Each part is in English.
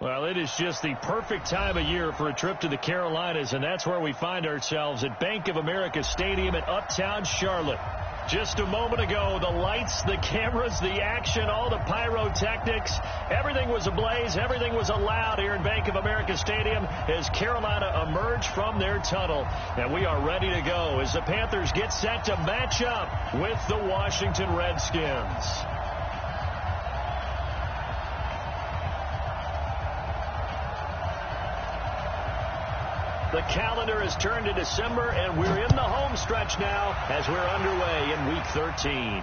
Well, it is just the perfect time of year for a trip to the Carolinas, and that's where we find ourselves at Bank of America Stadium in Uptown Charlotte. Just a moment ago, the lights, the cameras, the action, all the pyrotechnics, everything was ablaze, everything was allowed here in Bank of America Stadium as Carolina emerged from their tunnel. And we are ready to go as the Panthers get set to match up with the Washington Redskins. The calendar has turned to December, and we're in the home stretch now as we're underway in Week 13.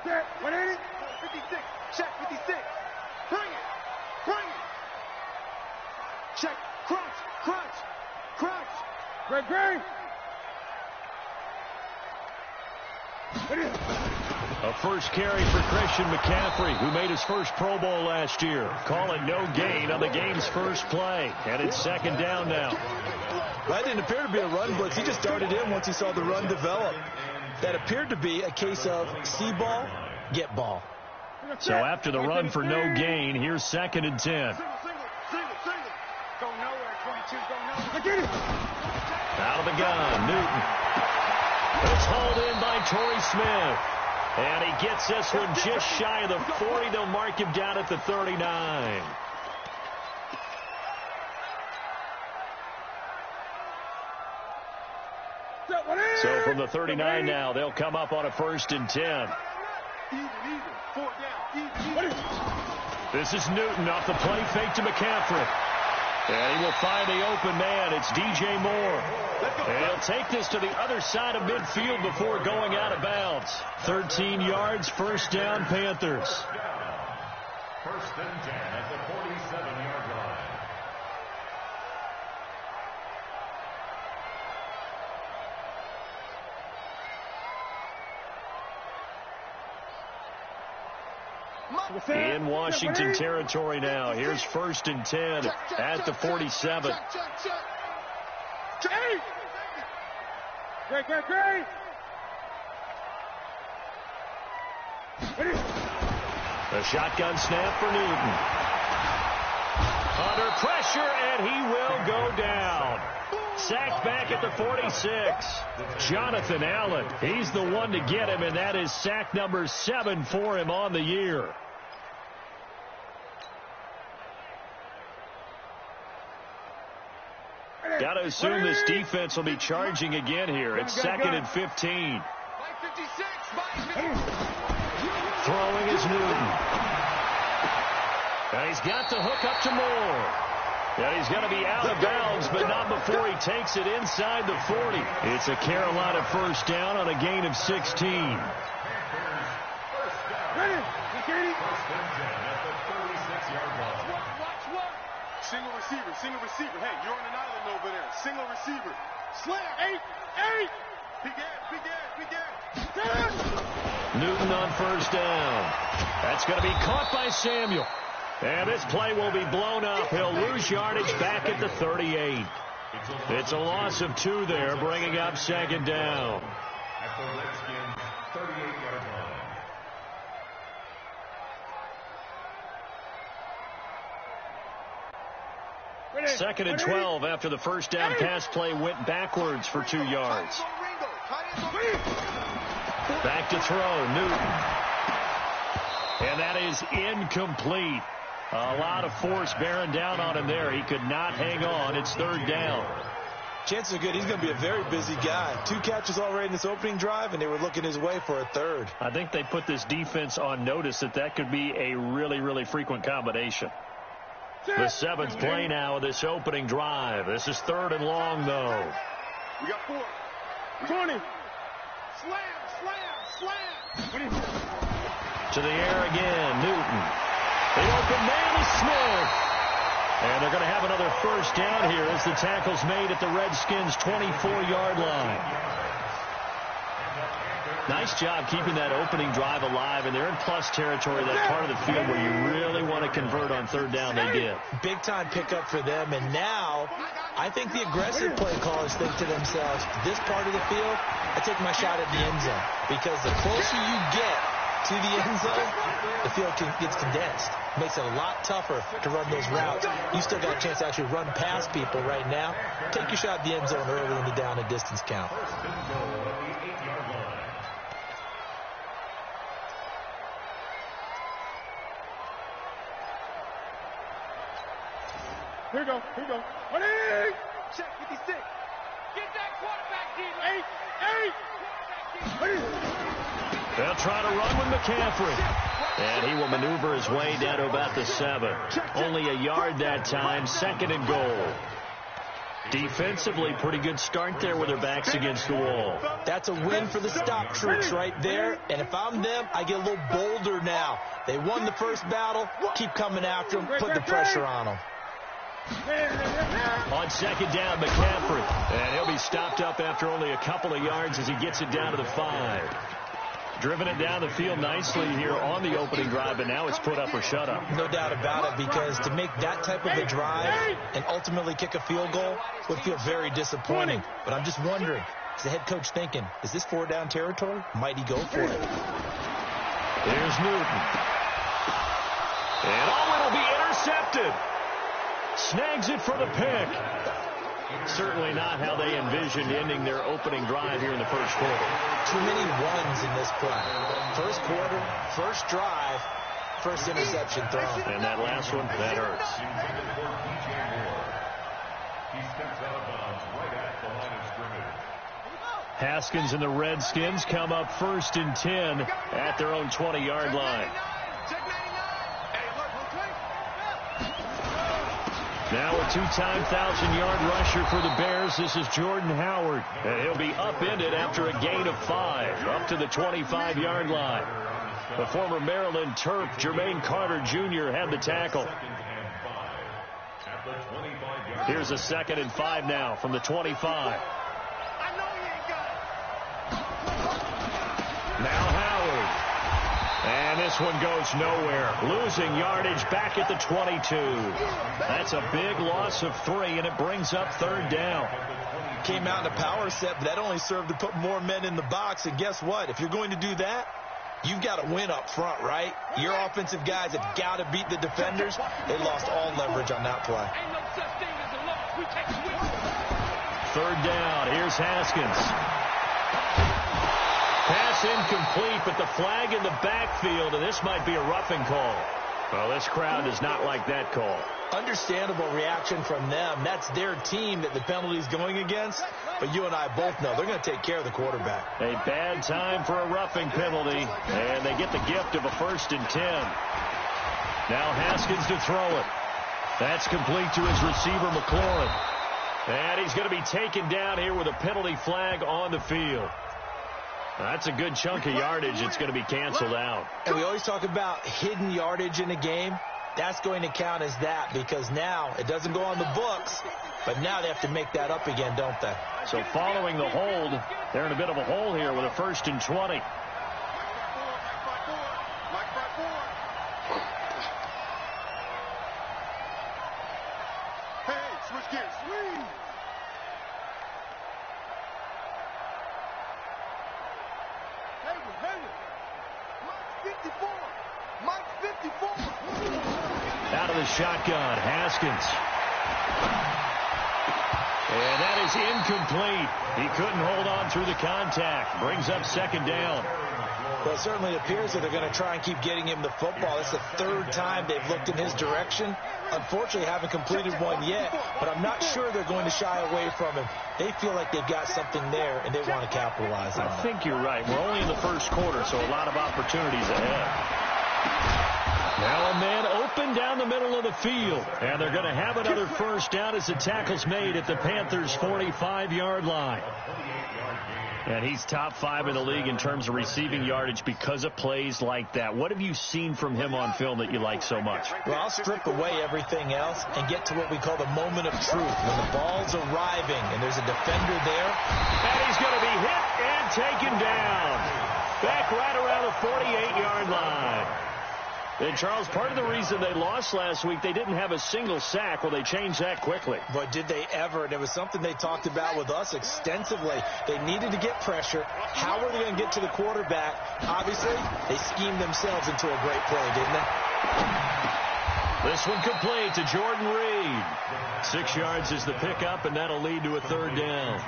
Set, 180, 56, check, 56, bring it, check, crunch, Greg, a first carry for Christian McCaffrey, who made his first Pro Bowl last year. Call it no gain on the game's first play, and it's second down now. That didn't appear to be a run blitz. He just darted in once he saw the run develop. That appeared to be a case of see ball, get ball. So after the run for no gain, here's second and 10. Single. Go nowhere, 22, go nowhere. Out of the gun, Newton. It's hauled in by Torrey Smith. And he gets this one just shy of the 40. They'll mark him down at the 39. So from the 39 now, they'll come up on a 1st and 10. This is Newton off the play fake to McCaffrey. And he will find the open man. It's DJ Moore. And he'll take this to the other side of midfield before going out of bounds. 13 yards, first down, Panthers. 1st and 10 at the 47-yard line. In Washington territory now. Here's 1st and 10 at the 47. Great. A shotgun snap for Newton. Under pressure, and he will go down. Sacked back at the 46. Jonathan Allen, he's the one to get him, and that is sack number 7 for him on the year. Got to assume this defense will be charging again here. It's 2nd and 15. Throwing is Newton. And he's got the hook up to Moore. And he's going to be out of bounds, but not before he takes it inside the 40. It's a Carolina first down on a gain of 16. Single receiver. Hey, you're on an island over there. Single receiver. Slam. 8. Big end. Newton on first down. That's going to be caught by Samuel. And this play will be blown up. He'll lose yardage back at the 38. It's a loss of 2 there, bringing up second down. At the Redskins' 38-yard line. 2nd and 12 after the first down pass play went backwards for 2 yards. Back to throw, Newton. And that is incomplete. A lot of force bearing down on him there. He could not hang on. It's 3rd down. Chances are good. He's going to be a very busy guy. 2 catches already in this opening drive, and they were looking his way for a 3rd. I think they put this defense on notice that could be a really, really frequent combination. The 7th play now of this opening drive. This is 3rd and long, though. We got 4. 20. Slam. To the air again, Newton. The open man is Smith. And they're going to have another first down here as the tackle's made at the Redskins' 24-yard line. Nice job keeping that opening drive alive, and they're in plus territory, that part of the field where you really want to convert on third down. They did. Big-time pickup for them, and now I think the aggressive play callers think to themselves, this part of the field, I take my shot at the end zone, because the closer you get to the end zone, the field gets condensed. Makes it a lot tougher to run those routes. You still got a chance to actually run past people right now. Take your shot at the end zone early in the down and distance count. Here we go. Ready? Check, 56. Get that quarterback, 8. They'll try to run with McCaffrey. And he will maneuver his way down to about the 7. Only a yard that time, 2nd and goal. Defensively, pretty good start there with their backs against the wall. That's a win for the stop troops right there. And if I'm them, I get a little bolder now. They won the first battle. Keep coming after them. Put the pressure on them. On 2nd down, McCaffrey. And he'll be stopped up after only a couple of yards as he gets it down to the 5. Driven it down the field nicely here on the opening drive, but now it's put up or shut up. No doubt about it, because to make that type of a drive and ultimately kick a field goal would feel very disappointing. But I'm just wondering, is the head coach thinking, is this 4-down territory? Might he go for it? Here's Newton. And it'll be intercepted. Snags it for the pick. Certainly not how they envisioned ending their opening drive here in the first quarter. Too many ones in this play. First quarter, first drive, first interception thrown. And that last one, that hurts. Haskins and the Redskins come up 1st and 10 at their own 20-yard line. Now a 2-time 1,000-yard rusher for the Bears. This is Jordan Howard. And he'll be upended after a gain of 5, up to the 25-yard line. The former Maryland Terp, Jermaine Carter Jr., had the tackle. Here's a 2nd and 5 now from the 25. Now Howard. And this one goes nowhere. Losing yardage back at the 22. That's a big loss of 3, and it brings up 3rd down. Came out in a power set, but that only served to put more men in the box. And guess what? If you're going to do that, you've got to win up front, right? Your offensive guys have got to beat the defenders. They lost all leverage on that play. 3rd down. Here's Haskins. Pass incomplete, but the flag in the backfield, and this might be a roughing call. Well, this crowd does not like that call. Understandable reaction from them. That's their team that the penalty's going against. But you and I both know they're going to take care of the quarterback. A bad time for a roughing penalty, and they get the gift of a 1st and 10. Now Haskins to throw it. That's complete to his receiver, McLaurin. And he's going to be taken down here with a penalty flag on the field. That's a good chunk of yardage. It's going to be canceled out. And we always talk about hidden yardage in a game. That's going to count as that, because now it doesn't go on the books, but now they have to make that up again, don't they? So following the hold, they're in a bit of a hole here with a 1st and 20. Hey, switch gears. Swing. Out of the shotgun, Haskins. And that is incomplete. He couldn't hold on through the contact. Brings up 2nd down. Well, it certainly appears that they're going to try and keep getting him the football. It's the 3rd time they've looked in his direction. Unfortunately, haven't completed one yet, but I'm not sure they're going to shy away from him. They feel like they've got something there, and they want to capitalize on it. I think you're right. We're only in the first quarter, so a lot of opportunities ahead. Now a man open down the middle of the field, and they're going to have another 1st down as the tackle's made at the Panthers' 45-yard line. And he's top 5 in the league in terms of receiving yardage because of plays like that. What have you seen from him on film that you like so much? Well, I'll strip away everything else and get to what we call the moment of truth. When the ball's arriving and there's a defender there. And he's going to be hit and taken down. Back right around the 48-yard line. And, Charles, part of the reason they lost last week, they didn't have a single sack. Well, they changed that quickly. But did they ever? And it was something they talked about with us extensively. They needed to get pressure. How were they going to get to the quarterback? Obviously, they schemed themselves into a great play, didn't they? This one complete to Jordan Reed. 6 yards is the pickup, and that'll lead to a 3rd down.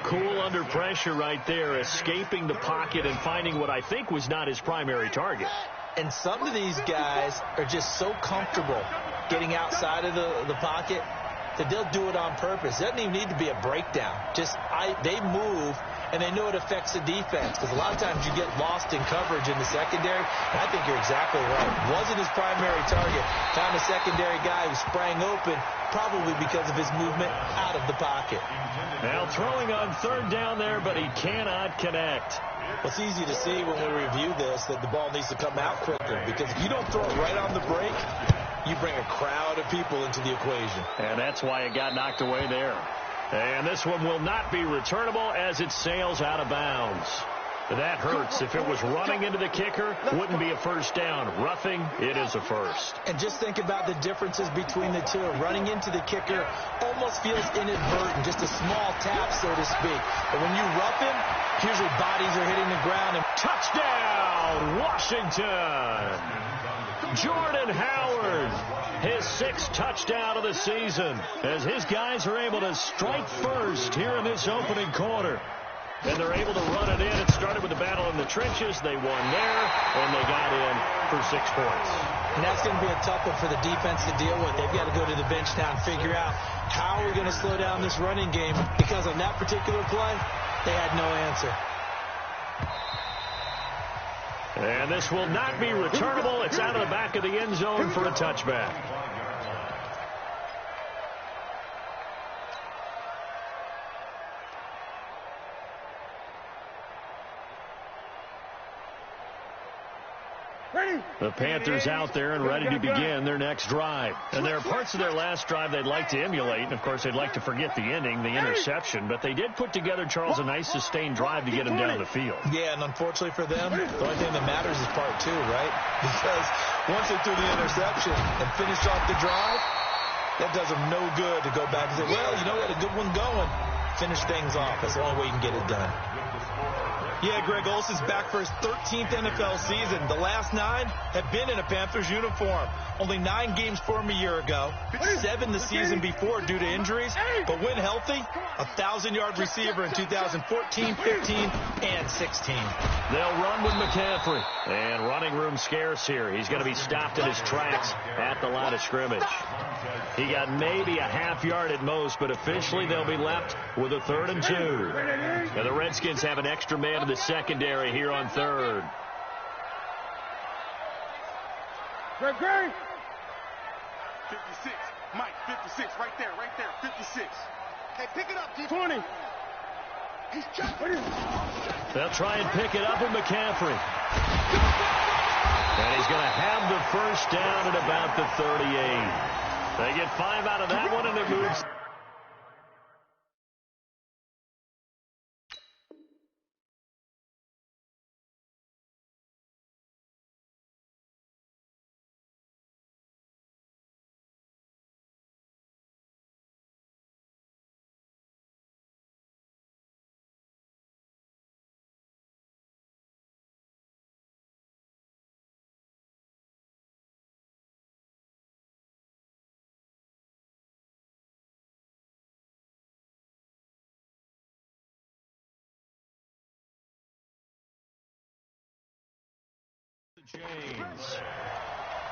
Cool under pressure right there, escaping the pocket and finding what I think was not his primary target. And some of these guys are just so comfortable getting outside of the pocket that they'll do it on purpose. It doesn't even need to be a breakdown. They move, and they know it affects the defense, because a lot of times you get lost in coverage in the secondary, and I think you're exactly right. Wasn't his primary target. Found a secondary guy who sprang open, probably because of his movement out of the pocket. Now throwing on 3rd down there, but he cannot connect. Well, it's easy to see when we review this that the ball needs to come out quicker, because if you don't throw it right on the break, you bring a crowd of people into the equation. And that's why it got knocked away there. And this one will not be returnable as it sails out of bounds. That hurts. If it was running into the kicker, wouldn't be a 1st down. Roughing, it is a 1st. And just think about the differences between the two. Running into the kicker almost feels inadvertent, just a small tap, so to speak. But when you rough him, usually bodies are hitting the ground. And touchdown, Washington! Jordan Howard, his 6th touchdown of the season, as his guys are able to strike first here in this opening quarter. And they're able to run it in. It started with a battle in the trenches. They won there, and they got in for 6 points. And that's going to be a tough one for the defense to deal with. They've got to go to the bench now and figure out how we're going to slow down this running game, because on that particular play, they had no answer. And this will not be returnable. It's out of the back of the end zone for a touchback. The Panthers out there and ready to begin their next drive. And there are parts of their last drive they'd like to emulate. And, of course, they'd like to forget the ending, the interception. But they did put together, Charles, a nice sustained drive to get them down the field. Yeah, and unfortunately for them, the only thing that matters is part 2, right? Because once they threw the interception and finished off the drive, that does them no good to go back and say, well, you know, we had a good one going. Finish things off. That's the only way you can get it done. Yeah, Greg Olsen's back for his 13th NFL season. The last 9 have been in a Panthers uniform. Only 9 games for him a year ago, 7 the season before due to injuries. But when healthy, a 1,000-yard receiver in 2014, 15, and 16. They'll run with McCaffrey. And running room scarce here. He's going to be stopped in his tracks at the line of scrimmage. He got maybe a half yard at most, but officially they'll be left with a 3rd and 2. And the Redskins have an extra man in the secondary here on 3rd. Greg. 56. Mike, 56. Right there. 56. Okay, pick it up, 20. He's jumping. They'll try and pick it up with McCaffrey. And he's going to have the 1st down at about the 38. They get 5 out of that one, and it moves. James.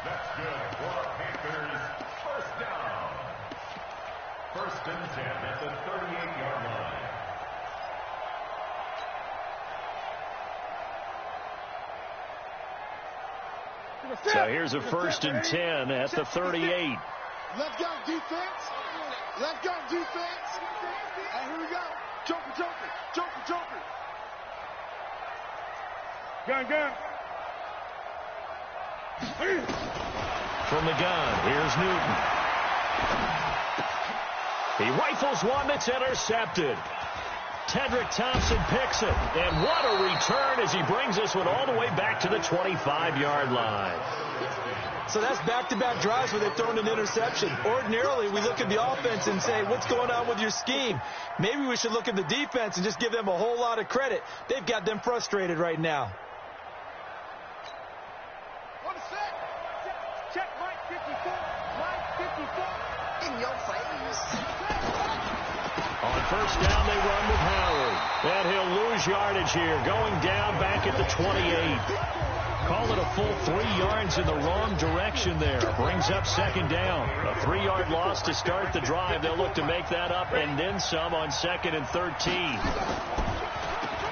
That's good for Panthers. 1st down. 1st and 10 at the 38-yard line. So here's a 1st and 10 at the 38. Let's go defense. And here we go. Joker, Joker, Joker, Joker. Gun. From the gun, here's Newton. He rifles one that's intercepted. Tedrick Thompson picks it. And what a return as he brings this one all the way back to the 25-yard line. So that's back-to-back drives where they've thrown an interception. Ordinarily, we look at the offense and say, what's going on with your scheme? Maybe we should look at the defense and just give them a whole lot of credit. They've got them frustrated right now. Check Mike 54. Mike 54. In your face. On first down, they run with Howard. And he'll lose yardage here, going down back at the 28. Call it a full 3 yards in the wrong direction there. Brings up second down. A 3-yard loss to start the drive. They'll look to make that up and then some on 2nd and 13.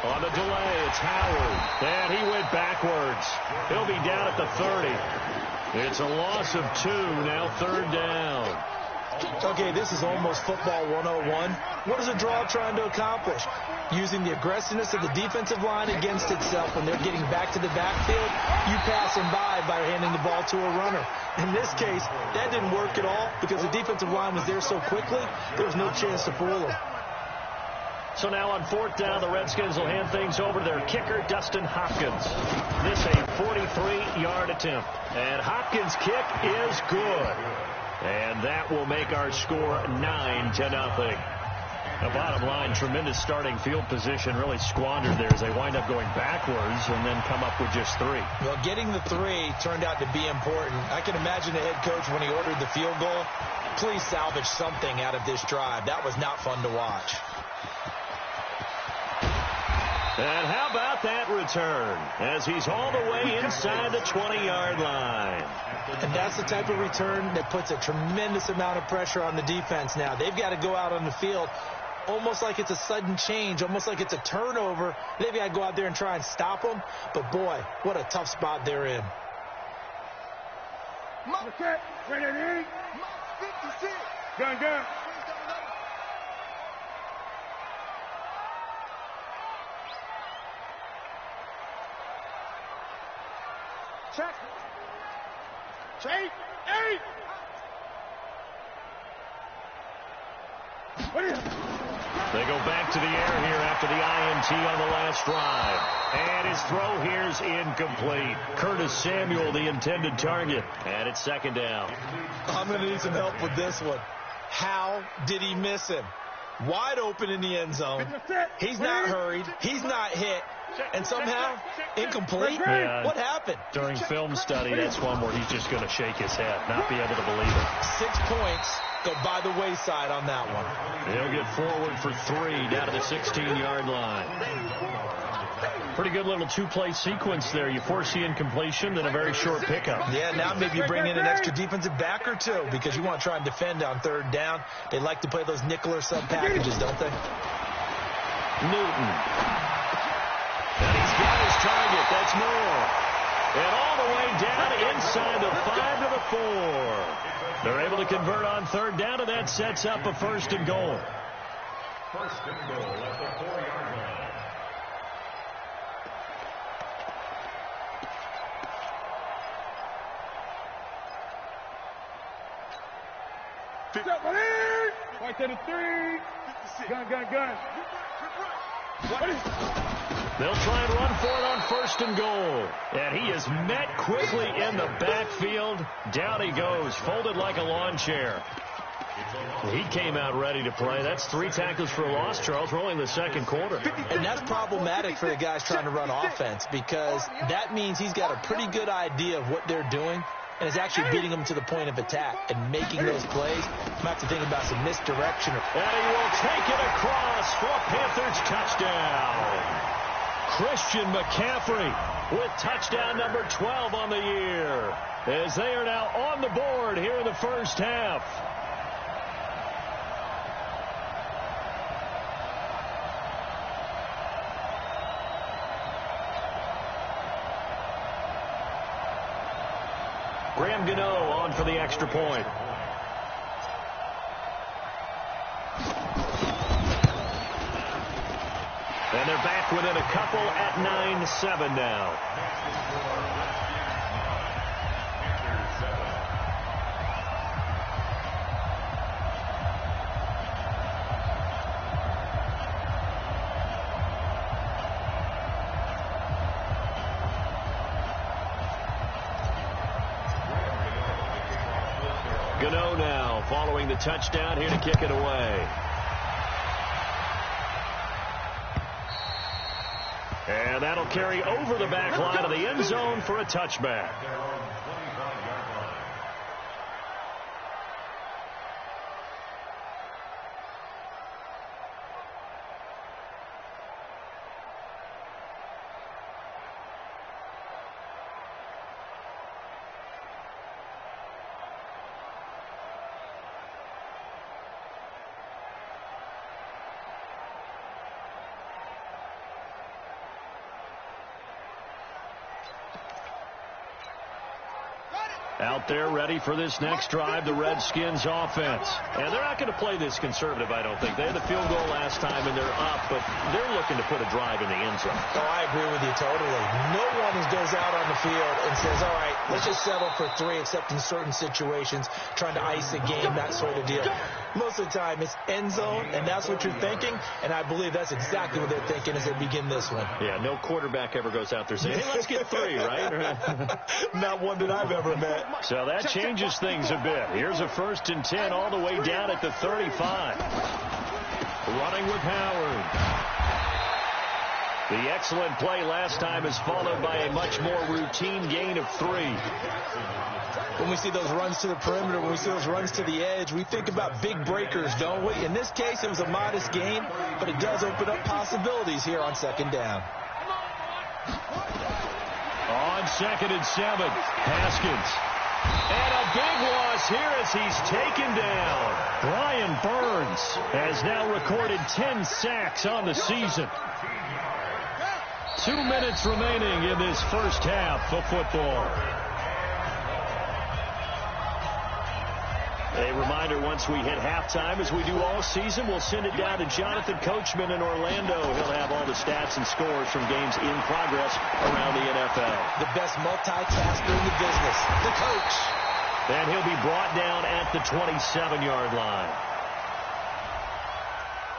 On the delay, it's Howard. And he went backwards. He'll be down at the 30. It's a loss of 2, now 3rd down. Okay, this is almost football 101. What is a draw trying to accomplish? Using the aggressiveness of the defensive line against itself when they're getting back to the backfield, you pass them by handing the ball to a runner. In this case, that didn't work at all because the defensive line was there so quickly, there was no chance to fool them. So now on 4th down, the Redskins will hand things over to their kicker, Dustin Hopkins. This a 43-yard attempt. And Hopkins' kick is good. And that will make our score 9-0. The bottom line, tremendous starting field position, really squandered there as they wind up going backwards and then come up with just 3. Well, getting the 3 turned out to be important. I can imagine the head coach when he ordered the field goal. Please salvage something out of this drive. That was not fun to watch. And how about that return as he's all the way inside the 20-yard line. And that's the type of return that puts a tremendous amount of pressure on the defense now. They've got to go out on the field almost like it's a sudden change, almost like it's a turnover. They've got to go out there and try and stop them. But, boy, what a tough spot they're in. Ready, 56. Gun. Check. 8. They go back to the air here after the INT on the last drive. And his throw here's incomplete. Curtis Samuel, the intended target. And it's 2nd down. I'm going to need some help with this one. How did he miss him? Wide open in the end zone. He's not hurried. He's not hit. And somehow, incomplete? Yeah, what happened? During film study, that's one where he's just going to shake his head, not be able to believe it. 6 points go by the wayside on that one. He'll get forward for 3 down to the 16-yard line. Pretty good little 2-play sequence there. You force the incompletion, then a very short pickup. Yeah, now maybe you bring in an extra defensive back or 2 because you want to try and defend on 3rd down. They like to play those nickel or sub packages, don't they? Newton. And he's got his target. That's Moore. And all the way down inside the 5 to the 4. They're able to convert on 3rd down, and that sets up a 1st and goal. 1st and goal at the 4-yard line. Right to the 3. Gun. They'll try and run for it on 1st and goal. And he is met quickly in the backfield. Down he goes, folded like a lawn chair. He came out ready to play. That's 3 tackles for a loss, Charles. We're only in the 2nd quarter. And that's problematic for the guys trying to run offense because that means he's got a pretty good idea of what they're doing and is actually beating them to the point of attack and making those plays. You might have to think about some misdirection. And he will take it across for a Panthers touchdown. Christian McCaffrey with touchdown number 12 on the year as they are now on the board here in the 1st half. Graham Gano on for the extra point. they're back within a couple at 9-7 now. Gano now following the touchdown here to kick it away. And that'll carry over the back line of the end zone for a touchback. Out there ready for this next drive, the Redskins offense. And they're not going to play this conservative, I don't think. They had the field goal last time, and they're up, but they're looking to put a drive in the end zone. Oh, I agree with you totally. No one goes out on the field and says, all right, let's just settle for 3, except in certain situations, trying to ice a game, that sort of deal. Most of the time, it's end zone, and that's what you're thinking, and I believe that's exactly what they're thinking as they begin this one. Yeah, no quarterback ever goes out there saying, hey, let's get 3, right? Not one that I've ever met. So that changes things a bit. Here's a 1st and 10 all the way down at the 35. Running with Howard. The excellent play last time is followed by a much more routine gain of 3. When we see those runs to the perimeter, when we see those runs to the edge, we think about big breakers, don't we? In this case, it was a modest gain, but it does open up possibilities here on 2nd down. On 2nd and 7, Haskins. And a big loss here as he's taken down. Brian Burns has now recorded 10 sacks on the season. 2 minutes remaining in this first half of football. A reminder, once we hit halftime, as we do all season, we'll send it down to Jonathan Coachman in Orlando. He'll have all the stats and scores from games in progress around the NFL. The best multitasker in the business, the coach. And he'll be brought down at the 27-yard line.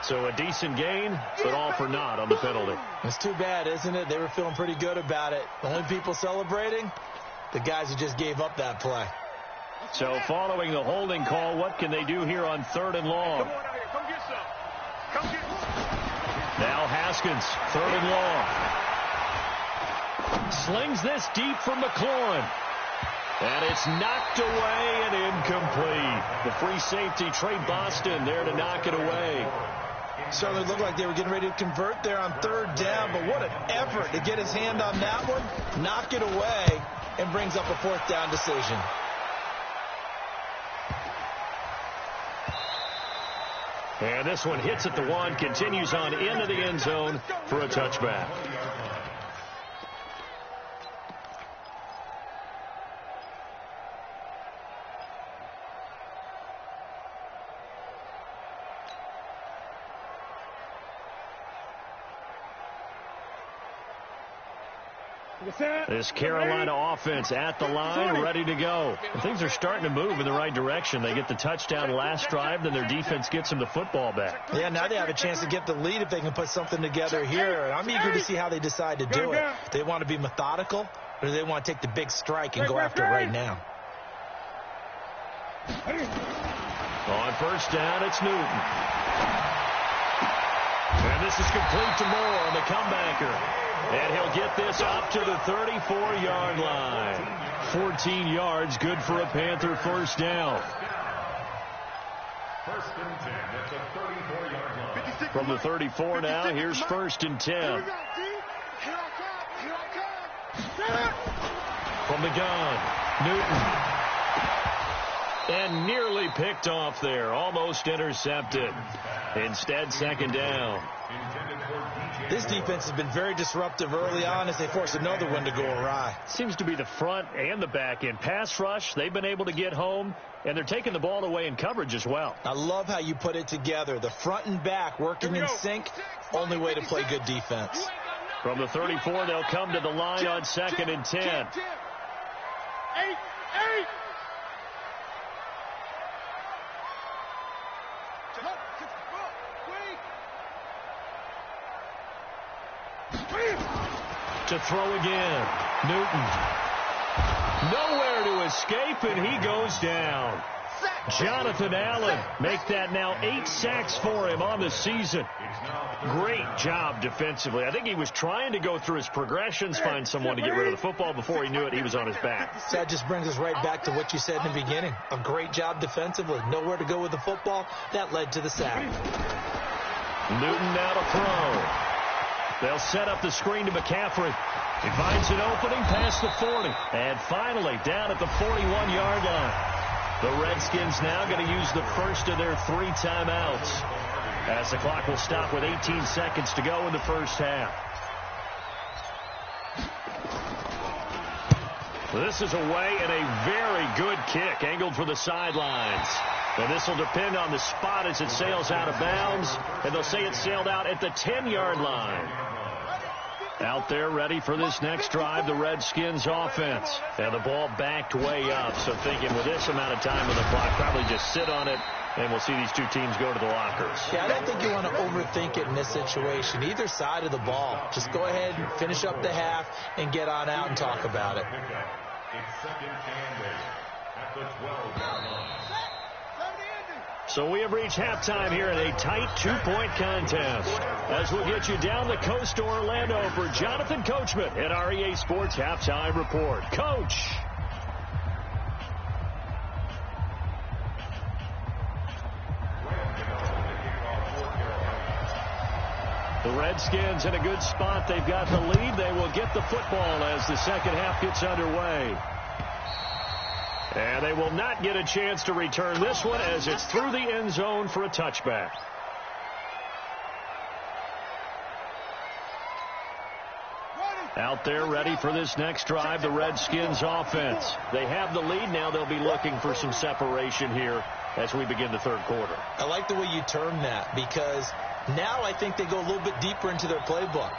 So a decent gain, but all for naught on the penalty. It's too bad, isn't it? They were feeling pretty good about it. The only people celebrating, the guys who just gave up that play. So following the holding call, what can they do here on 3rd and long? Come get some. Come get some. Now Haskins, 3rd and long. Slings this deep from McLaurin. And it's knocked away and incomplete. The free safety, Trey Boston, there to knock it away. Certainly looked like they were getting ready to convert there on 3rd down, but what an effort to get his hand on that one, knock it away, and brings up a 4th down decision. And this one hits at the 1, continues on into the end zone for a touchback. This Carolina offense at the line, ready to go. And things are starting to move in the right direction. They get the touchdown last drive, then their defense gets them the football back. Yeah, now they have a chance to get the lead if they can put something together here. And I'm eager to see how they decide to do it. They want to be methodical, or do they want to take the big strike and go after it right now? On 1st down, it's Newton. And this is complete to Moore on the comebacker. And he'll get this up to the 34-yard line. 14 yards, good for a Panther 1st down. 1st and 10 at the 34-yard line. From the 34 now, here's 1st and 10. From the gun, Newton. And nearly picked off there. Almost intercepted. Instead, second down. This defense has been very disruptive early on as they force another one to go awry. Seems to be the front and the back end. Pass rush, they've been able to get home, and they're taking the ball away in coverage as well. I love how you put it together. The front and back working in sync. Only way to play good defense. From the 34, they'll come to the line on 2nd and 10. 8. To throw again. Newton. Nowhere to escape, and he goes down. Jonathan Allen make that now 8 sacks for him on the season. Great job defensively. I think he was trying to go through his progressions, find someone to get rid of the football. Before he knew it, he was on his back. So that just brings us right back to what you said in the beginning. A great job defensively. Nowhere to go with the football. That led to the sack. Newton now to throw. They'll set up the screen to McCaffrey. He finds an opening past the 40. And finally, down at the 41-yard line. The Redskins now going to use the first of their 3 timeouts, as the clock will stop with 18 seconds to go in the first half. This is away and a very good kick, angled for the sidelines. And this will depend on the spot as it sails out of bounds, and they'll say it sailed out at the 10-yard line. Out there ready for this next drive, the Redskins offense. And the ball backed way up, so thinking with this amount of time on the clock, probably just sit on it, and we'll see these two teams go to the lockers. Yeah, I don't think you want to overthink it in this situation. Either side of the ball. Just go ahead and finish up the half and get on out and talk about it. It's 2nd and 8 at the 12-yard line. So we have reached halftime here in a tight 2-point contest. As we'll get you down the coast to Orlando for Jonathan Coachman at our EA Sports Halftime Report. Coach. The Redskins in a good spot. They've got the lead. They will get the football as the second half gets underway. And they will not get a chance to return this one as it's through the end zone for a touchback. Out there ready for this next drive, the Redskins offense. They have the lead. Now they'll be looking for some separation here as we begin the third quarter. I like the way you term that, because now I think they go a little bit deeper into their playbook.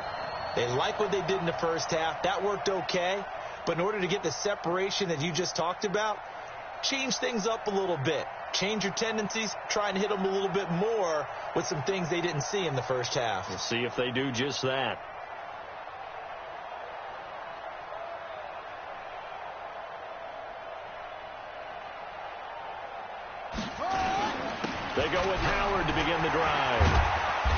They like what they did in the first half. That worked okay. But in order to get the separation that you just talked about, change things up a little bit. Change your tendencies. Try and hit them a little bit more with some things they didn't see in the first half. We'll see if they do just that. They go with Howard to begin the drive.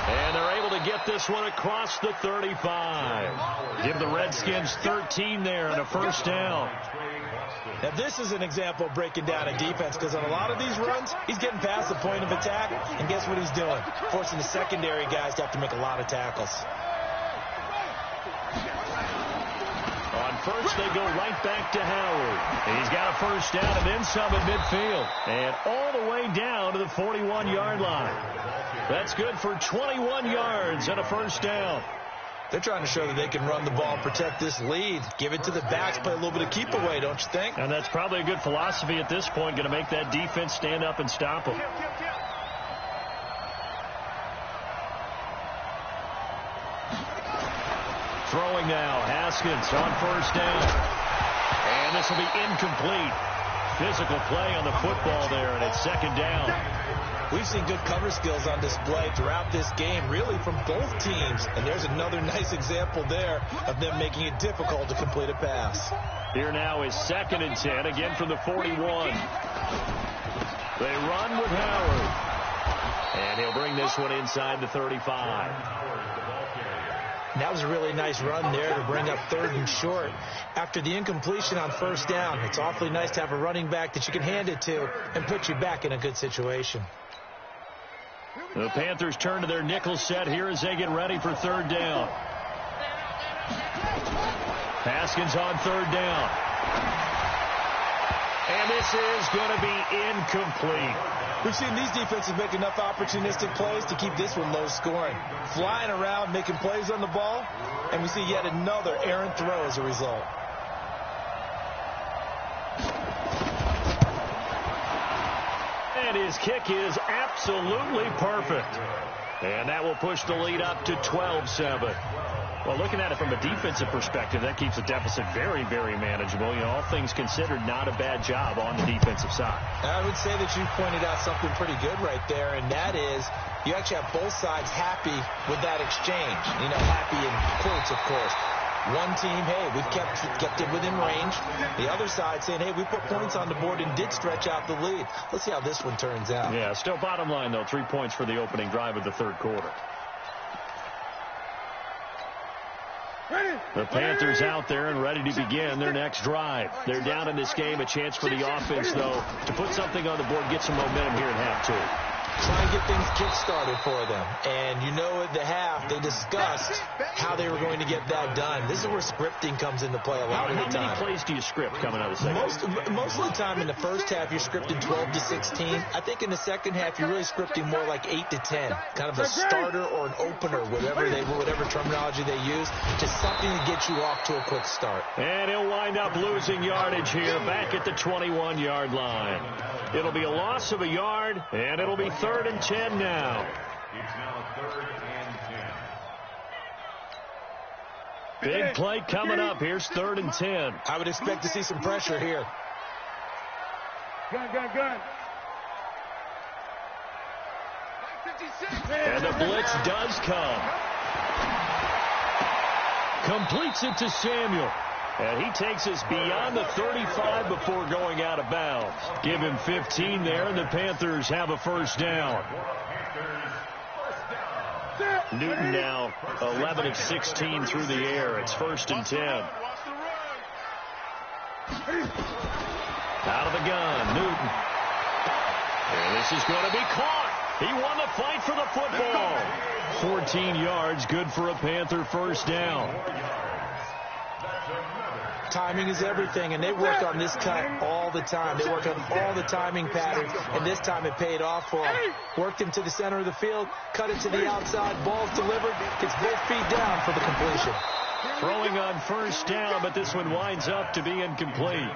And they're able to get this one across the 35. Give the Redskins 13 there and a first down. Now, this is an example of breaking down a defense, because on a lot of these runs, he's getting past the point of attack, and guess what he's doing? Forcing the secondary guys to have to make a lot of tackles. On first, they go right back to Howard. He's got a first down and then some at midfield. And all the way down to the 41-yard line. That's good for 21 yards and a first down. They're trying to show that they can run the ball and protect this lead. Give it to the backs, play a little bit of keep away, don't you think? And that's probably a good philosophy at this point, going to make that defense stand up and stop them. Throwing now, Haskins on first down. And this will be incomplete. Physical play on the football there, and it's second down. We've seen good cover skills on display throughout this game, really from both teams. And there's another nice example there of them making it difficult to complete a pass. Here now is 2nd and 10, again from the 41. They run with Howard. And he'll bring this one inside the 35. That was a really nice run there to bring up 3rd and short. After the incompletion on first down, it's awfully nice to have a running back that you can hand it to and put you back in a good situation. The Panthers turn to their nickel set here as they get ready for 3rd down. Haskins on 3rd down. And this is going to be incomplete. We've seen these defenses make enough opportunistic plays to keep this one low scoring. Flying around, making plays on the ball, and we see yet another errant throw as a result. And his kick is absolutely perfect. And that will push the lead up to 12-7. Well, looking at it from a defensive perspective, that keeps the deficit very, very manageable. You know, all things considered, not a bad job on the defensive side. I would say that you pointed out something pretty good right there, and that is you actually have both sides happy with that exchange. You know, happy in quotes, of course. One team, hey, we've kept it within range. The other side saying, hey, we put points on the board and did stretch out the lead. Let's see how this one turns out. Yeah, still bottom line, though, 3 points for the opening drive of the third quarter. The Panthers out there and ready to begin their next drive. They're down in this game. A chance for the offense, though, to put something on the board, get some momentum here in half two. Try and get things kick-started for them. And you know at the half, they discussed how they were going to get that done. This is where scripting comes into play a lot of the time. How many plays do you script coming out of the second? Most of the time in the first half, you're scripting 12 to 16. I think in the second half, you're really scripting more like 8 to 10. Kind of a starter or an opener, whatever terminology they use. Just something to get you off to a quick start. And he'll wind up losing yardage here back at the 21-yard line. It'll be a loss of a yard, and it'll be 3rd and 10 now. It's now 3rd and 10. Big play coming up. Here's 3rd and 10. I would expect to see some pressure here. Gun. And the blitz does come. Completes it to Samuel. And he takes us beyond the 35 before going out of bounds. Give him 15 there, and the Panthers have a first down. Newton now 11 of 16 through the air. It's 1st and 10. Out of the gun, Newton. And this is going to be caught. He won the fight for the football. 14 yards, good for a Panther first down. Timing is everything, and they work on this cut all the time. They work on all the timing patterns, and this time it paid off for them. Worked him to the center of the field, cut it to the outside, ball's delivered, gets both feet down for the completion. Throwing on first down, but this one winds up to be incomplete.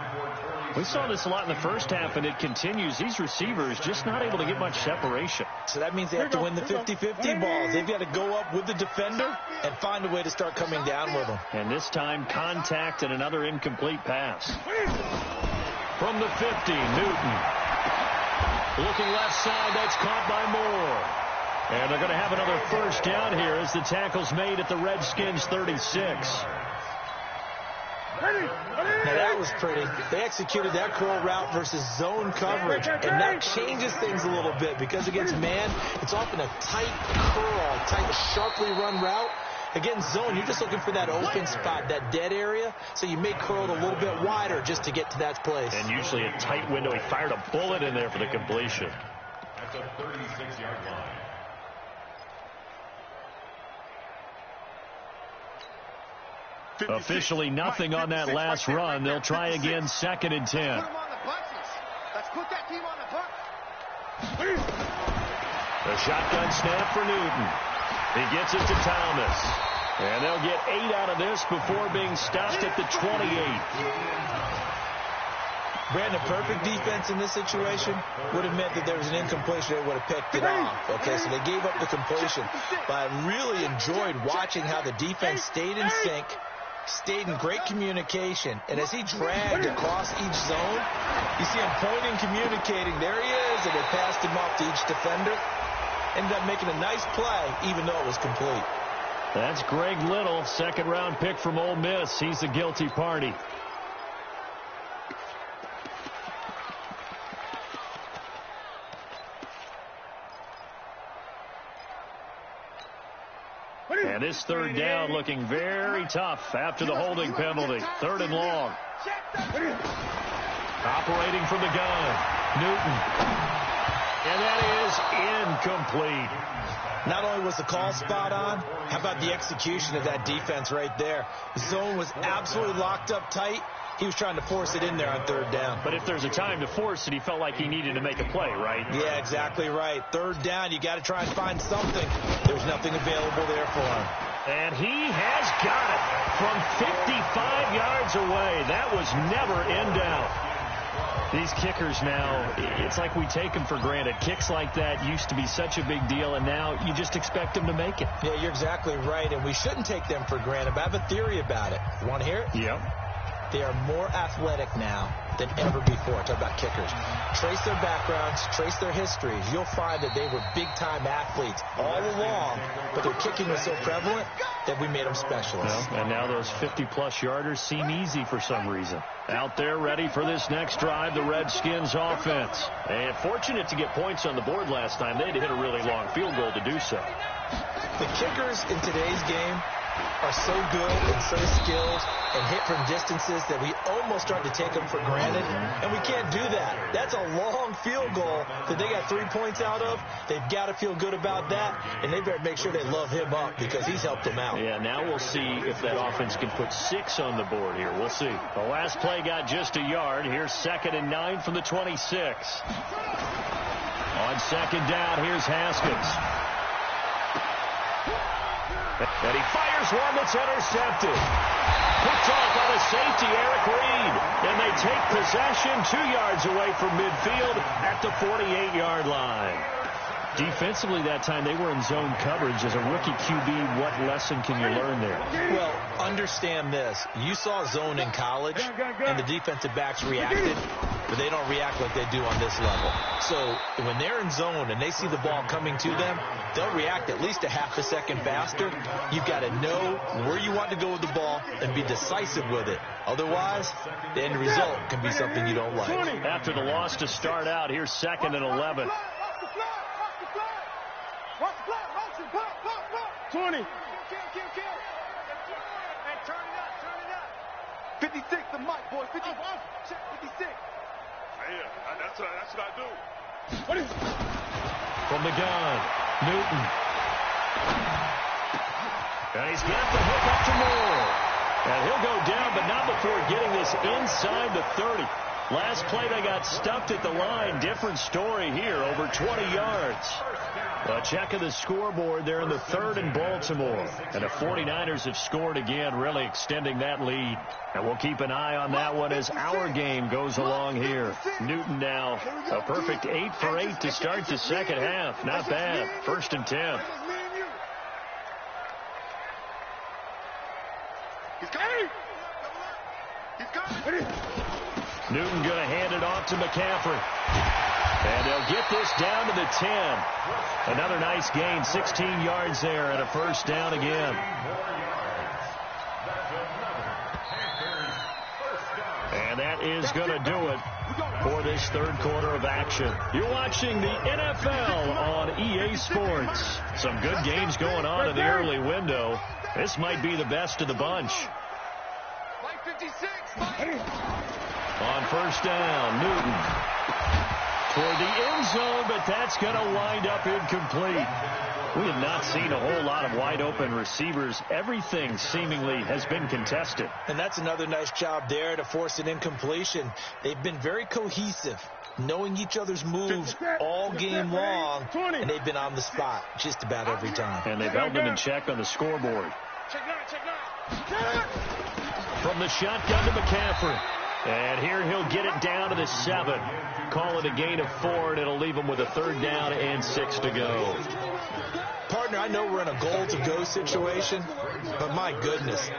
We saw this a lot in the first half, and it continues. These receivers just not able to get much separation. So that means they have to win the 50-50 balls. They've got to go up with the defender and find a way to start coming down with them. And this time, contact and another incomplete pass. From the 50, Newton. Looking left side, that's caught by Moore. And they're going to have another first down here as the tackle's made at the Redskins 36. Now that was pretty. They executed that curl route versus zone coverage, and that changes things a little bit because against man, it's often a tight curl, tight, sharply run route. Against zone, you're just looking for that open spot, that dead area, so you may curl it a little bit wider just to get to that place. And usually a tight window. He fired a bullet in there for the completion. That's a 36-yard line. Officially nothing on that last run. They'll try again, 2nd and 10. Let's put that team on the bus. The shotgun snap for Newton. He gets it to Thomas. And they'll get 8 out of this before being stopped at the 28. Brandon, perfect defense in this situation would have meant that there was an incompletion. They would have picked it off. Okay, so they gave up the completion. But I really enjoyed watching how the defense stayed in sync, stayed in great communication. And as he dragged across each zone, you see him pointing, communicating. There he is, and they passed him off to each defender. Ended up making a nice play, even though it was complete. That's Greg Little, 2nd-round pick from Ole Miss. He's the guilty party. And this 3rd down looking very tough after the holding penalty. 3rd and long. Operating from the gun, Newton. And that is incomplete. Not only was the call spot on, how about the execution of that defense right there? The zone was absolutely locked up tight. he was trying to force it in there on third down. But if there's a time to force it, he felt like he needed to make a play, right? Yeah, exactly right. Third down, you got to try and find something. There's nothing available there for him. And he has got it from 55 yards away. That was never in doubt. These kickers now, it's like we take them for granted. Kicks like that used to be such a big deal, and now you just expect them to make it. Yeah, you're exactly right, and we shouldn't take them for granted. But I have a theory about it. You want to hear it? Yep. They are more athletic now than ever before. Talk about kickers. Trace their backgrounds, trace their histories. You'll find that they were big-time athletes all along, but their kicking was so prevalent that we made them specialists. Well, and now those 50-plus yarders seem easy for some reason. Out there ready for this next drive, the Redskins offense. And fortunate to get points on the board last time. They had to hit a really long field goal to do so. The kickers in today's game are so good and so skilled and hit from distances that we almost start to take them for granted, and we can't do that. That's a long field goal that they got 3 points out of. They've got to feel good about that, and they better make sure they love him up because he's helped them out. Yeah, now we'll see if that offense can put 6 on the board here. We'll see. The last play got just a yard. Here's 2nd and 9 from the 26. On 2nd down, here's Haskins. And he fires one that's intercepted. Picked off by the safety, Eric Reed. And they take possession 2 yards away from midfield at the 48-yard line. Defensively that time, they were in zone coverage. As a rookie QB, what lesson can you learn there? Well, understand this. You saw zone in college, and the defensive backs reacted, but they don't react like they do on this level. So when they're in zone and they see the ball coming to them, they'll react at least a half a second faster. You've got to know where you want to go with the ball and be decisive with it. Otherwise, the end result can be something you don't like. After the loss to start out, here's 2nd and 11. 20. Hey, turn it up. 56, the mic, boys. 56. Yeah, that's what I do. What is From the gun, Newton. And he's got the hook up to Moore. And he'll go down, but not before getting this inside the 30. Last play, they got stuffed at the line. Different story here, over 20 yards. A check of the scoreboard there in the 3rd in Baltimore. And the 49ers have scored again, really extending that lead. And we'll keep an eye on that one as our game goes along here. Newton now a perfect 8 for 8 to start the second half. Not bad. 1st and 10. Newton going to hand it off to McCaffrey. And they'll get this down to the 10. Another nice gain, 16 yards there, and a 1st down again. And that is going to do it for this 3rd quarter of action. You're watching the NFL on EA Sports. Some good games going on in the early window. This might be the best of the bunch. On 1st down, Newton toward the end zone, but that's going to wind up incomplete. We have not seen a whole lot of wide-open receivers. Everything seemingly has been contested. And that's another nice job there to force an incompletion. They've been very cohesive, knowing each other's moves all game long, and they've been on the spot just about every time. And they've held them in check on the scoreboard. From the shotgun to McCaffrey. And here he'll get it down to the 7. Call it a gain of 4, and it'll leave him with a 3rd down and 6 to go. Partner, I know we're in a goal-to-go situation, but my goodness,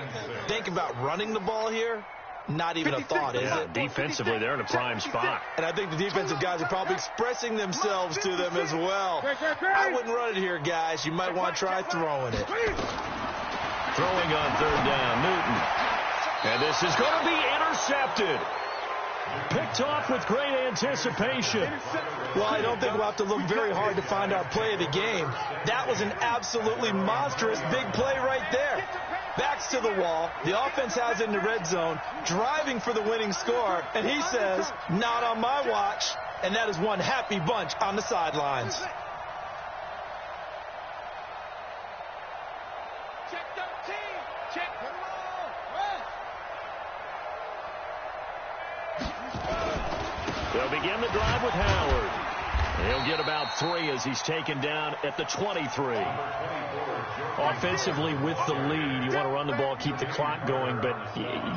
think about running the ball here. Not even a thought, is it? Defensively, they're in a prime spot. And I think the defensive guys are probably expressing themselves to them as well. I wouldn't run it here, guys. You might want to try throwing it. Throwing on 3rd down, Newton. And this is going to be intercepted. Picked off with great anticipation. Well, I don't think we'll have to look very hard to find our play of the game. That was an absolutely monstrous big play right there. Backs to the wall. The offense has it in the red zone, driving for the winning score. And he says, not on my watch. And that is one happy bunch on the sidelines. They'll begin the drive with Howard. He'll get about 3 as he's taken down at the 23. Offensively with the lead, you want to run the ball, keep the clock going, but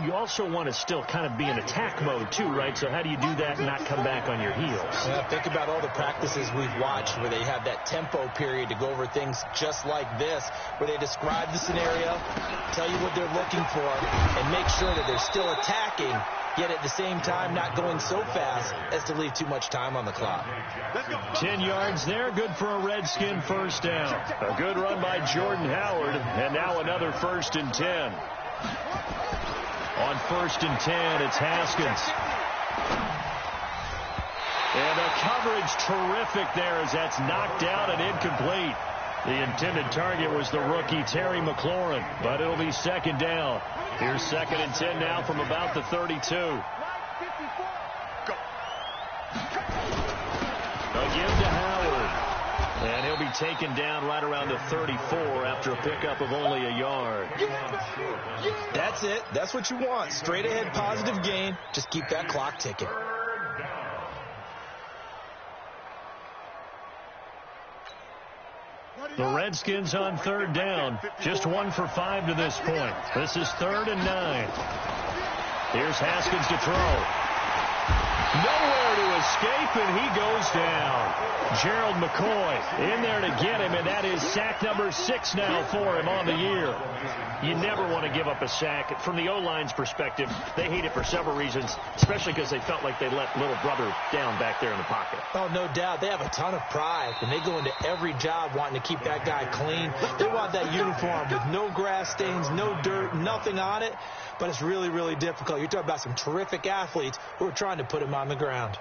you also want to still kind of be in attack mode too, right? So how do you do that and not come back on your heels? Yeah, think about all the practices we've watched where they have that tempo period to go over things just like this, where they describe the scenario, tell you what they're looking for, and make sure that they're still attacking, yet at the same time not going so fast as to leave too much time on the clock. 10 yards there, good for a Redskin first down. A good run by Jordan Howard, and now another 1st and 10. On 1st and 10, it's Haskins. And the coverage terrific there as that's knocked out and incomplete. The intended target was the rookie Terry McLaurin, but it'll be 2nd down. Here's 2nd and 10 now from about the 32. Again to Howard. And he'll be taken down right around the 34 after a pickup of only a yard. That's it. That's what you want. Straight ahead positive gain. Just keep that clock ticking. The Redskins on 3rd down. Just 1 for 5 to this point. This is 3rd and 9. Here's Haskins to throw. Nowhere to escape, and he goes down. Gerald McCoy in there to get him, and that is sack number 6 now for him on the year. You never want to give up a sack. From the O-line's perspective, they hate it for several reasons, especially because they felt like they let little brother down back there in the pocket. Oh, no doubt. They have a ton of pride, and they go into every job wanting to keep that guy clean. They want that uniform with no grass stains, no dirt, nothing on it. But it's really, really difficult. You're talking about some terrific athletes who are trying to put him on the ground.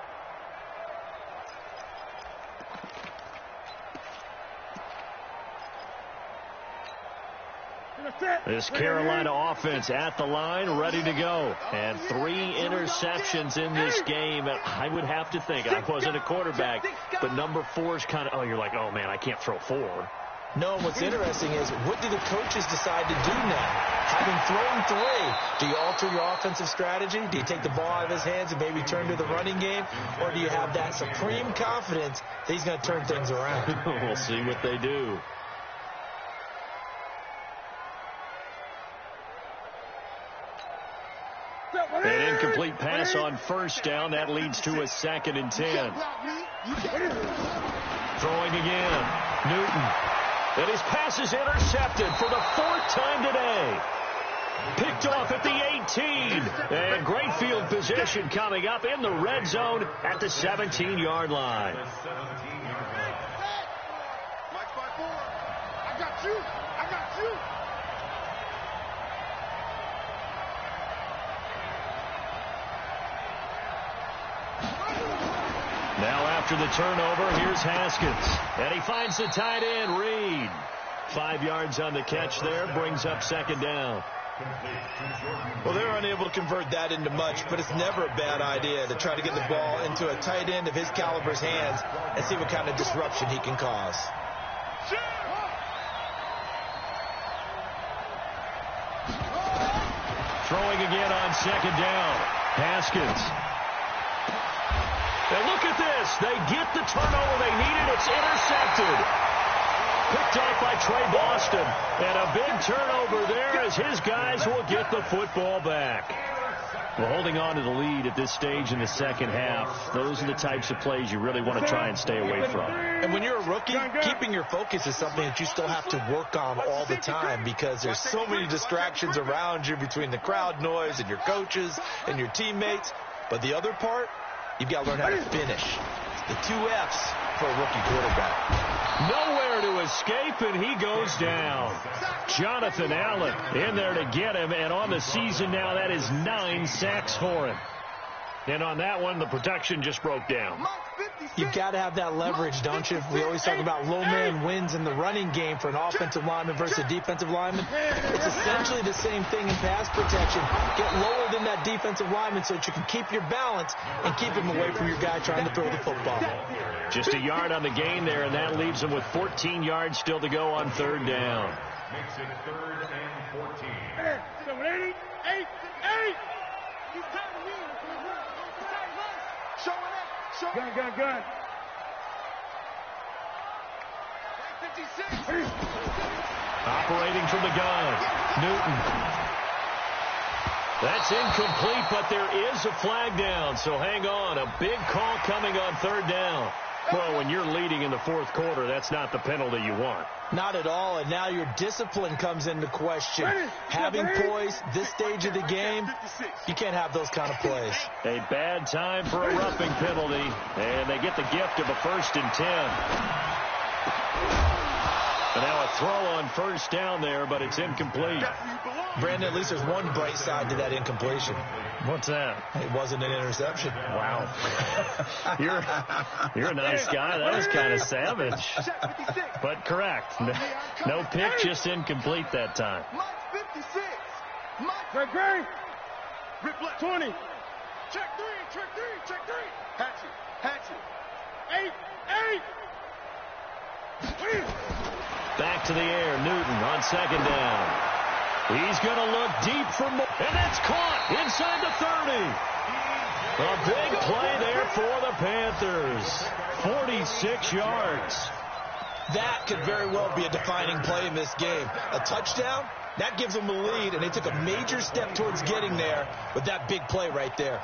This Carolina offense at the line, ready to go. And 3 interceptions in this game. I would have to think, I wasn't a quarterback, but number 4 is kind of, you're like, oh, man, I can't throw 4. No, what's interesting is, what do the coaches decide to do now? Having thrown 3, do you alter your offensive strategy? Do you take the ball out of his hands and maybe turn to the running game? Or do you have that supreme confidence that he's going to turn things around? We'll see what they do. An incomplete pass on 1st down. That leads to a 2nd and 10. Throwing again. Newton. And his pass is intercepted for the 4th time today. Picked off at the 18. And great field position coming up in the red zone at the 17-yard line. Mike by 4. I got you. I got you. Now after the turnover, here's Haskins. And he finds the tight end, Reed. 5 yards on the catch there, brings up 2nd down. Well, they're unable to convert that into much, but it's never a bad idea to try to get the ball into a tight end of his caliber's hands and see what kind of disruption he can cause. Throwing again on 2nd down. Haskins. And look at this. They get the turnover they needed. It's intercepted. Picked off by Trey Boston. And a big turnover there as his guys will get the football back. Well, holding on to the lead at this stage in the 2nd half, those are the types of plays you really want to try and stay away from. And when you're a rookie, keeping your focus is something that you still have to work on all the time because there's so many distractions around you between the crowd noise and your coaches and your teammates. But the other part, you've got to learn how to finish. It's the 2 F's for a rookie quarterback. Nowhere to escape, and he goes down. Jonathan Allen in there to get him, and on the season now, that is 9 sacks for him. And on that one, the protection just broke down. You've got to have that leverage, don't you? We always talk about low man wins in the running game for an offensive lineman versus a defensive lineman. It's essentially the same thing in pass protection. Get lower than that defensive lineman so that you can keep your balance and keep him away from your guy trying to throw the football. Just a yard on the gain there, and that leaves him with 14 yards still to go on 3rd down. Makes it 3rd and 14. 7, 8, 8. You got me. Showing up. Gun. 56. Operating from the gun, Newton. That's incomplete, but there is a flag down, so hang on. A big call coming on third down. Well, when you're leading in the fourth quarter, that's not the penalty you want. Not at all, and now your discipline comes into question. Having poise this stage of the game, you can't have those kind of plays. A bad time for a roughing penalty, and they get the gift of a 1st and 10. And now a throw on first down there, but it's incomplete. Brandon, at least there's one bright side to that incompletion. What's that? It wasn't an interception. Wow. You're a nice guy. That was kind of savage. But correct. No pick, just incomplete that time. 56. Great. 20. Check three. Hatchet. 8. Back to the air, Newton on 2nd down. He's going to look deep for more, and that's caught inside the 30. A big play there for the Panthers. 46 yards. That could very well be a defining play in this game. A touchdown, that gives them the lead, and they took a major step towards getting there with that big play right there.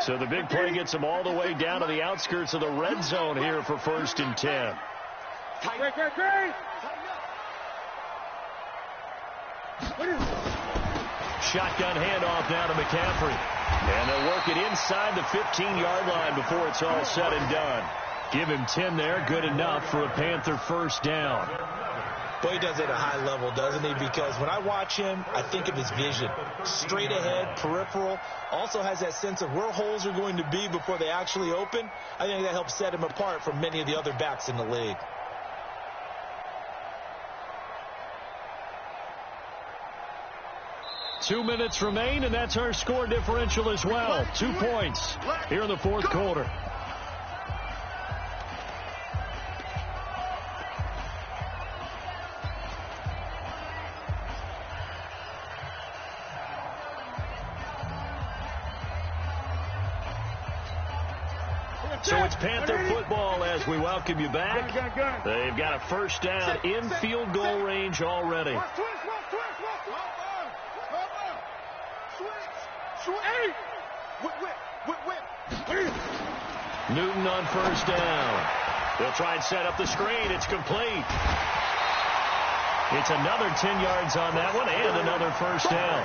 So the big play gets them all the way down to the outskirts of the red zone here for 1st and 10. Great. Shotgun handoff now to McCaffrey. And they'll work it inside the 15-yard line before it's all said and done. Give him 10 there, good enough for a Panther 1st down. Boy, he does it at a high level, doesn't he? Because when I watch him, I think of his vision. Straight ahead, peripheral. Also has that sense of where holes are going to be before they actually open. I think that helps set him apart from many of the other backs in the league. Two minutes remain, and that's our score differential as well. 2 points here in the fourth quarter. So it's Panther football as we welcome you back. They've got a 1st down in field goal range already. Newton on 1st down. They'll try and set up the screen. It's complete. It's another 10 yards on that one and another 1st down.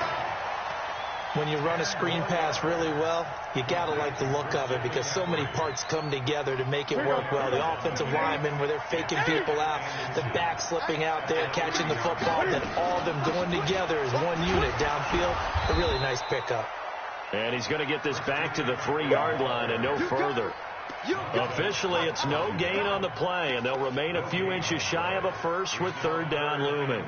When you run a screen pass really well, you got to like the look of it because so many parts come together to make it work well. The offensive linemen where they're faking people out, the back slipping out there, catching the football, then all of them going together as one unit downfield. A really nice pickup. And he's going to get this back to the 3-yard line and no further. Officially, it's no gain on the play, and they'll remain a few inches shy of a 1st with 3rd down looming.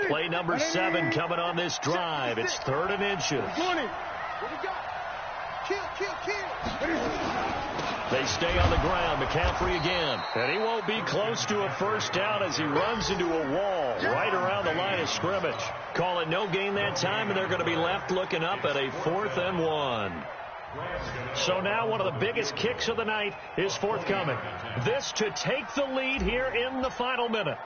Play number 7 coming on this drive. It's 3rd and inches. They stay on the ground. McCaffrey again. And he won't be close to a 1st down as he runs into a wall right around the line of scrimmage. Call it no gain that time, and they're going to be left looking up at a 4th and 1. So now one of the biggest kicks of the night is forthcoming. This to take the lead here in the final minute.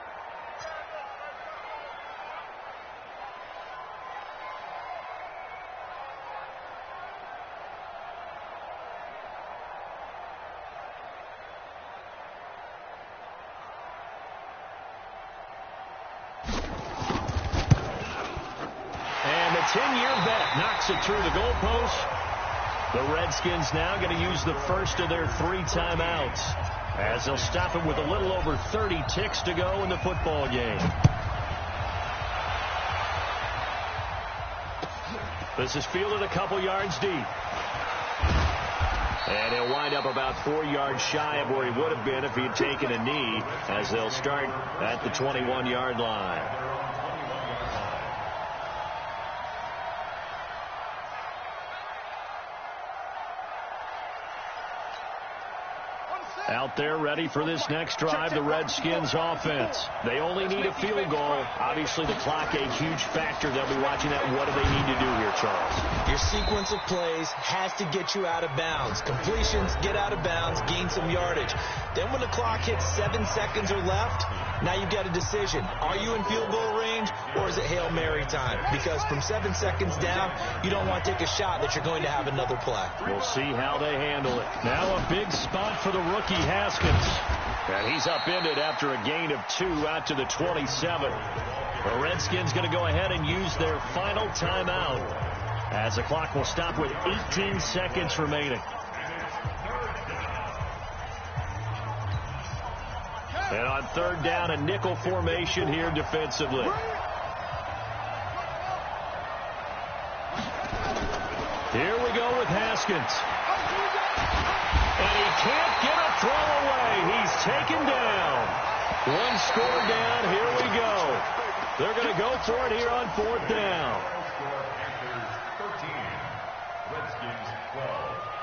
And the 10-year vet knocks it through the goalpost. The Redskins now going to use the first of their 3 timeouts as they'll stop it with a little over 30 ticks to go in the football game. This is fielded a couple yards deep. And he'll wind up about 4 yards shy of where he would have been if he had taken a knee as they'll start at the 21-yard line. Out there ready for this next drive, the Redskins offense. They only need a field goal. Obviously, the clock a huge factor. They'll be watching that. What do they need to do here, Charles? Your sequence of plays has to get you out of bounds. Completions, get out of bounds, gain some yardage. Then when the clock hits 7 seconds or left, now you've got a decision. Are you in field goal range, or is it Hail Mary time? Because from 7 seconds down, you don't want to take a shot that you're going to have another play. We'll see how they handle it. Now a big spot for the rookie Haskins. And he's upended after a gain of 2 out to the 27. The Redskins going to go ahead and use their final timeout, as the clock will stop with 18 seconds remaining. And on third down, a nickel formation here defensively. Here we go with Haskins. And he can't get a throw away. He's taken down. One score down. Here we go. They're going to go for it here on fourth down. Panthers 13, Redskins 12.